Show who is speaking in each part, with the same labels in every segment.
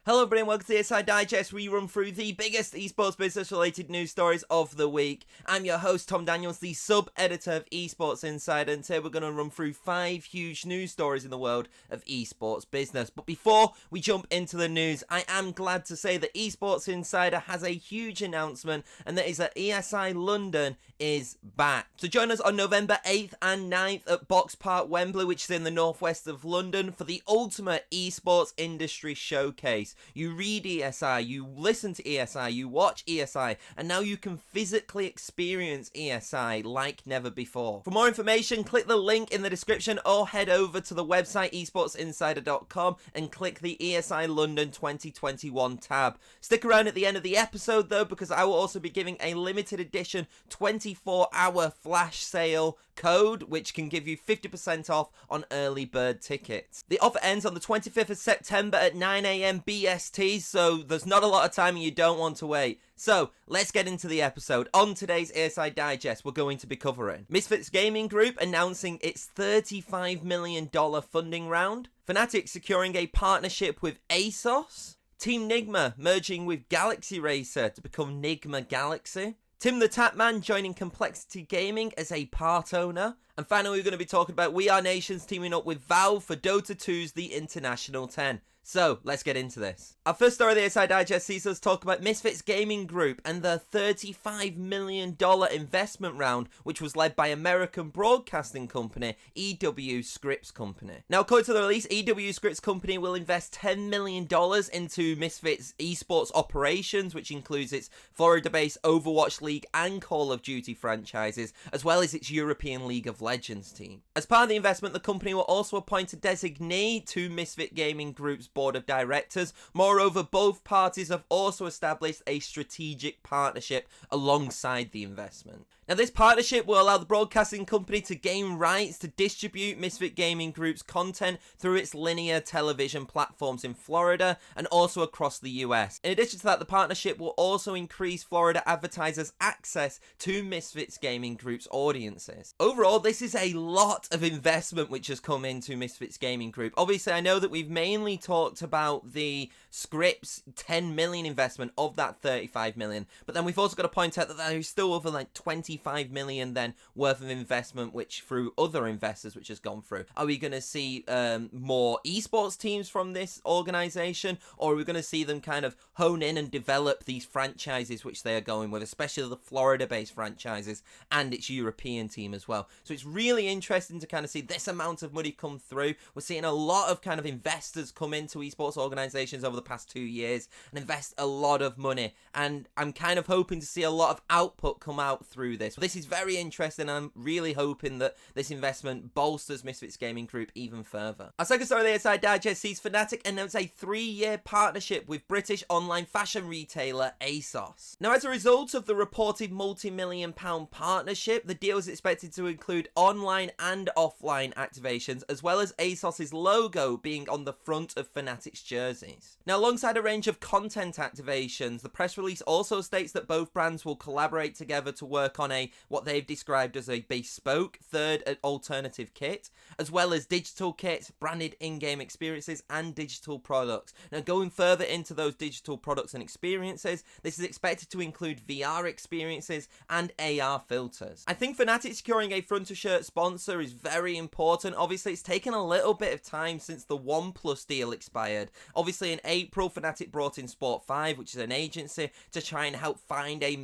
Speaker 1: Hello everybody and welcome to the ESI Digest, where we run through the biggest esports business related news stories of the week. I'm your host Tom Daniels, the sub-editor of Esports Insider, and today we're going to run through 5 huge news stories in the world of esports business. But before we jump into the news, I am glad to say that Esports Insider has a huge announcement, and that is that ESI London is back. So join us on November 8th and 9th at BOXPARK Wembley, which is in the northwest of London, for the ultimate esports industry showcase. You read ESI, you listen to ESI, you watch ESI, and now you can physically experience ESI like never before. For more information, click the link in the description or head over to the website esportsinsider.com and click the ESI London 2021 tab. Stick around at the end of the episode though, because I will also be giving a limited edition 24-hour flash sale code, which can give you 50% off on early bird tickets. The offer ends on the 25th of September at 9 AM BST, so there's not a lot of time and you don't want to wait. So, let's get into the episode. On today's ESI Digest, we're going to be covering Misfits Gaming Group announcing its $35 million funding round, Fnatic securing a partnership with ASOS, Team Nigma merging with Galaxy Racer to become Nigma Galaxy, TimTheTatman joining Complexity Gaming as a part owner. And finally, we're going to be talking about We Are Nations teaming up with Valve for Dota 2's The International 10. So, let's get into this. Our first story of the ESI Digest sees us talk about Misfits Gaming Group and their $35 million investment round, which was led by American broadcasting company EW Scripps Company. Now, according to the release, EW Scripps Company will invest $10 million into Misfits esports operations, which includes its Florida-based Overwatch League and Call of Duty franchises, as well as its European League of Legends team. As part of the investment, the company will also appoint a designee to Misfits Gaming Group's board of directors. Moreover, both parties have also established a strategic partnership alongside the investment. Now, this partnership will allow the broadcasting company to gain rights to distribute Misfits Gaming Group's content through its linear television platforms in Florida and also across the US. In addition to that, the partnership will also increase Florida advertisers' access to Misfits Gaming Group's audiences. Overall, this is a lot of investment which has come into Misfits Gaming Group. Obviously, I know that we've mainly talked about the Scripps 10 million investment of that 35 million, but then we've also got to point out that there is still over like 25 million then worth of investment which through other investors which has gone through. Are we going to see more esports teams from this organization, or are we going to see them kind of hone in and develop these franchises which they are going with, especially the Florida based franchises and its European team as well? So it's really interesting to kind of see this amount of money come through. We're seeing a lot of kind of investors come into esports organizations over the past 2 years and invest a lot of money, and I'm kind of hoping to see a lot of output come out through this. This is very interesting, and I'm really hoping that this investment bolsters Misfits Gaming Group even further. Our second story of the ESI Digest sees Fnatic announce a 3-year partnership with British online fashion retailer ASOS. Now, as a result of the reported multi-million-pound partnership, the deal is expected to include online and offline activations, as well as ASOS's logo being on the front of Fnatic's jerseys. Now, alongside a range of content activations, the press release also states that both brands will collaborate together to work on what they've described as a bespoke third alternative kit, as well as digital kits, branded in-game experiences, and digital products. Now, going further into those digital products and experiences, this is expected to include VR experiences and AR filters. I think Fnatic securing a front-of-shirt sponsor is very important. Obviously, it's taken a little bit of time since the OnePlus deal expired. Obviously, in April, Fnatic brought in Sport5, which is an agency, to try and help find a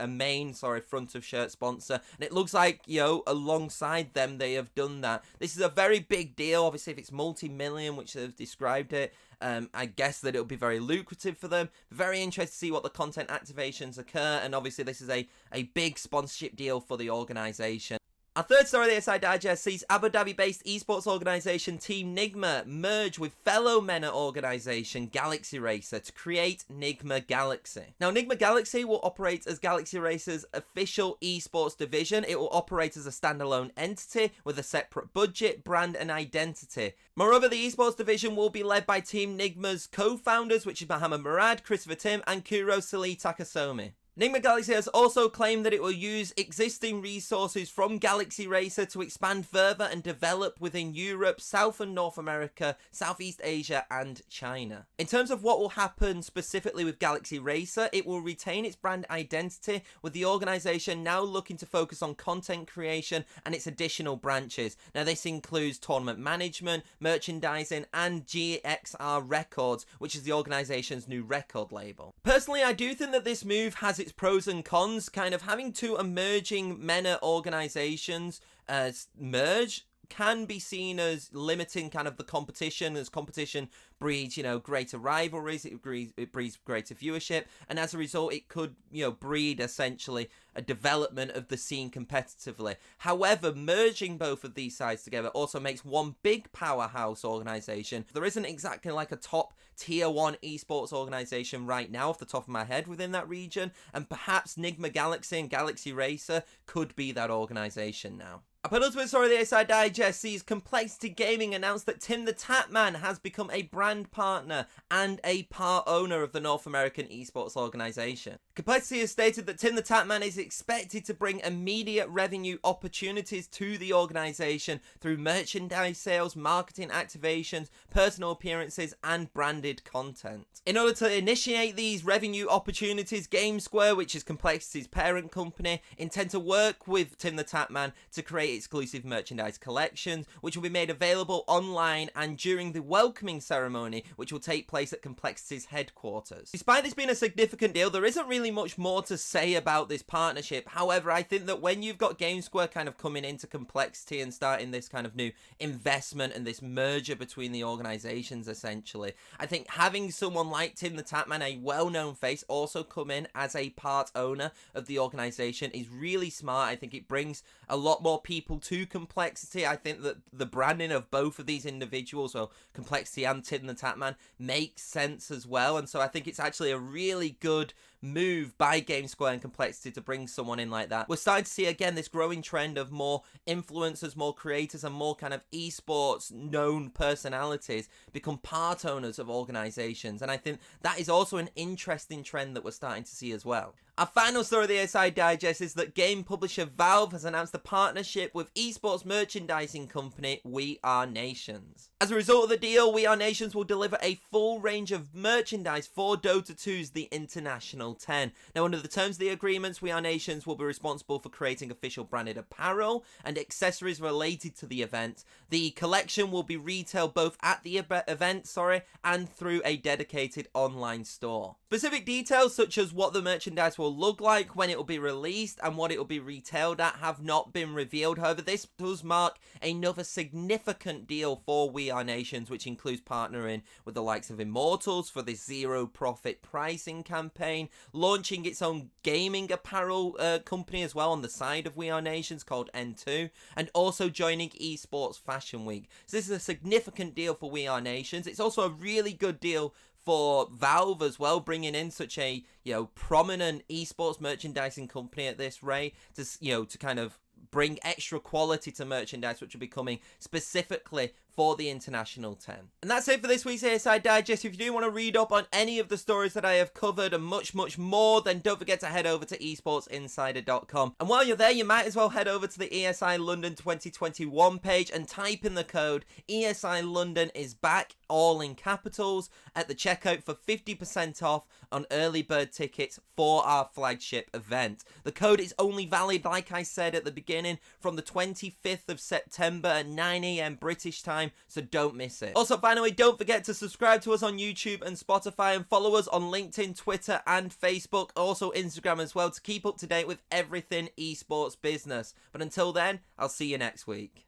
Speaker 1: main front-of-shirt sponsor, and it looks like, you know, alongside them, they have done that. This is a very big deal. Obviously, if it's multi-million, which they've described it, I guess that it'll be very lucrative for them. Very interested to see what the content activations occur, and obviously this is a big sponsorship deal for the organization. Our third story of the ESI Digest sees Abu Dhabi-based esports organisation Team Nigma merge with fellow MENA organisation Galaxy Racer to create Nigma Galaxy. Now, Nigma Galaxy will operate as Galaxy Racer's official esports division. It will operate as a standalone entity with a separate budget, brand and identity. Moreover, the esports division will be led by Team Nigma's co-founders, which is Mohamed Murad, Christopher Tim and Kuro Sali Takasomi. Nigma Galaxy has also claimed that it will use existing resources from Galaxy Racer to expand further and develop within Europe, South and North America, Southeast Asia and China. In terms of what will happen specifically with Galaxy Racer, it will retain its brand identity, with the organisation now looking to focus on content creation and its additional branches. Now this includes tournament management, merchandising and GXR Records, which is the organisation's new record label. Personally, I do think that this move has its pros and cons. Kind of having two emerging MENA organisations merge can be seen as limiting kind of the competition, as competition breeds, greater rivalries, it breeds greater viewership, and as a result it could, breed essentially a development of the scene competitively. However, merging both of these sides together also makes one big powerhouse organisation. There isn't exactly like a top tier 1 esports organisation right now off the top of my head within that region, and perhaps Nigma Galaxy and Galaxy Racer could be that organisation now. A penultimate story of the ESI Digest sees Complexity Gaming announce that TimTheTatman has become a brand partner and a part owner of the North American esports organisation. Complexity has stated that TimTheTatman is expected to bring immediate revenue opportunities to the organisation through merchandise sales, marketing activations, personal appearances and branded content. In order to initiate these revenue opportunities, GameSquare, which is Complexity's parent company, intend to work with TimTheTatman to create exclusive merchandise collections, which will be made available online and during the welcoming ceremony, which will take place at Complexity's headquarters. Despite this being a significant deal, there isn't really much more to say about this partnership. However, I think that when you've got GameSquare kind of coming into Complexity and starting this kind of new investment and this merger between the organizations, essentially, I think having someone like TimTheTatman, a well-known face, also come in as a part owner of the organization is really smart. I think it brings a lot more people to Complexity. I think that the branding of both of these individuals, well, Complexity and TimTheTatman, makes sense as well, and so I think it's actually a really good move by GameSquare and Complexity to bring someone in like that. We're starting to see again this growing trend of more influencers, more creators and more kind of esports known personalities become part owners of organizations, and I think that is also an interesting trend that we're starting to see as well. Our final story of the ESI Digest is that game publisher Valve has announced a partnership with esports merchandising company We Are Nations. As a result of the deal, We Are Nations will deliver a full range of merchandise for Dota 2's The International 10. Now, under the terms of the agreements, We Are Nations will be responsible for creating official branded apparel and accessories related to the event. The collection will be retailed both at the event, and through a dedicated online store. Specific details such as what the merchandise will look like, when it will be released, and what it will be retailed at have not been revealed. However, this does mark another significant deal for We Are Nations, which includes partnering with the likes of Immortals for this zero profit pricing campaign, launching its own gaming apparel company as well on the side of We Are Nations called N2, and also joining Esports Fashion Week. So this is a significant deal for We Are Nations. It's also a really good deal for Valve as well, bringing in such a prominent esports merchandising company at this rate to kind of bring extra quality to merchandise, which will be coming specifically for the International 10. And that's it for this week's ESI Digest. If you do want to read up on any of the stories that I have covered and much, much more, then don't forget to head over to esportsinsider.com. And while you're there, you might as well head over to the ESI London 2021 page and type in the code ESI London is back, all in capitals, at the checkout for 50% off on early bird tickets for our flagship event. The code is only valid, like I said at the beginning, from the 25th of September at 9 AM British time, so don't miss it. Also, finally, don't forget to subscribe to us on YouTube and Spotify, and follow us on LinkedIn, Twitter and Facebook, also Instagram as well, to keep up to date with everything esports business. But until then, I'll see you next week.